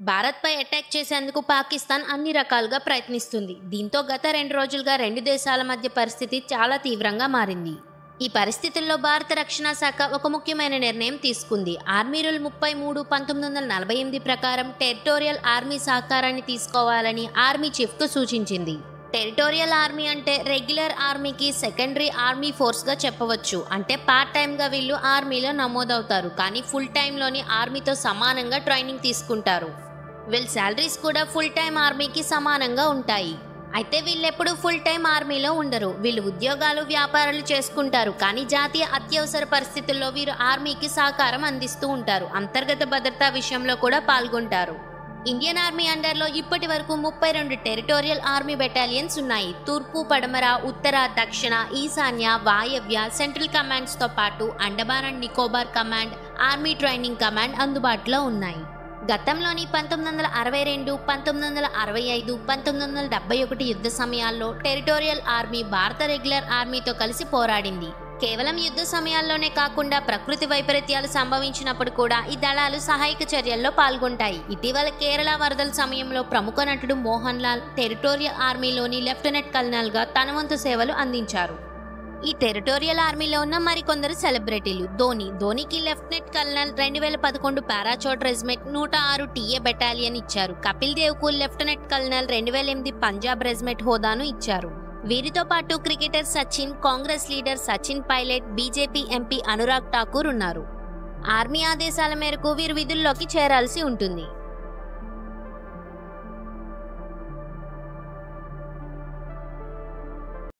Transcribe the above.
భారత్పై అటాక్ చేసేందుకు పాకిస్తాన్ అన్ని రకాలుగా ప్రయత్నిస్తుంది. దీంతో గత 2 రోజులుగా రెండు దేశాల మధ్య పరిస్థితి చాలా తీవ్రంగా మారింది. ఈ పరిస్థితుల్లో భారత రక్షణ శాఖ ఒక ముఖ్యమైన నిర్ణయం తీసుకుంది. ఆర్మీ రూల్ 33/1948 ప్రకారం టెరిటోరియల్ ఆర్మీ సహకారాన్ని తీసుకోవాలని ఆర్మీ చీఫ్కు సూచించింది. టెరిటోరియల్ ఆర్మీ అంటే రెగ్యులర్ ఆర్మీకి సెకండరీ ఆర్మీ ఫోర్స్గా చెప్పవచ్చు. అంటే పార్ట్ టైంగా వీళ్ళు ఆర్మీలో నమోదవుతారు, కానీ ఫుల్ టైంలోని ఆర్మీతో సమానంగా ట్రైనింగ్ తీసుకుంటారు. వీళ్ళ శాలరీస్ కూడా ఫుల్ టైం ఆర్మీకి సమానంగా ఉంటాయి. అయితే వీళ్ళెప్పుడు ఫుల్ టైం ఆర్మీలో ఉండరు. వీళ్ళు ఉద్యోగాలు, వ్యాపారాలు చేసుకుంటారు, కానీ జాతీయ అత్యవసర పరిస్థితుల్లో వీరు ఆర్మీకి సహకారం అందిస్తూ ఉంటారు. అంతర్గత భద్రతా విషయంలో కూడా పాల్గొంటారు. ఇండియన్ ఆర్మీ అండర్లో ఇప్పటి వరకు 32 టెరిటోరియల్ ఆర్మీ బెటాలియన్స్ ఉన్నాయి. తూర్పు, పడమర, ఉత్తర, దక్షిణ, ఈశాన్య, వాయవ్య, సెంట్రల్ కమాండ్స్తో పాటు Andaman and Nicobar command, army training command అందుబాటులో ఉన్నాయి. గతంలోని 1962, 1965, 1971 యుద్ధ సమయాల్లో టెరిటోరియల్ ఆర్మీ భారత రెగ్యులర్ ఆర్మీతో కలిసి పోరాడింది. కేవలం యుద్ధ సమయాల్లోనే కాకుండా ప్రకృతి వైపరీత్యాలు సంభవించినప్పుడు కూడా ఈ దళాలు సహాయక చర్యల్లో పాల్గొంటాయి. ఇటీవల కేరళ వరదల సమయంలో ప్రముఖ నటుడు మోహన్ లాల్ టెరిటోరియల్ ఆర్మీలోని లెఫ్టినెంట్ కల్నల్గా తన వంతు సేవలు అందించారు. ఈ టెరిటోరియల్ ఆర్మీలో ఉన్న మరికొందరు సెలబ్రిటీలు. ధోనికి lieutenant colonel 2011 parachute regiment 106 TA battalion ఇచ్చారు. కపిల్ దేవ్కు లెఫ్టినెంట్ కల్నల్ 2008 పంజాబ్ రెజిమెంట్ హోదాను ఇచ్చారు. వీరితో పాటు cricketer Sachin, Congress leader Sachin Pilot, BJP MP Anurag Thakur ఉన్నారు. ఆర్మీ ఆదేశాల మేరకు వీరు విధుల్లోకి చేరాల్సి ఉంటుంది.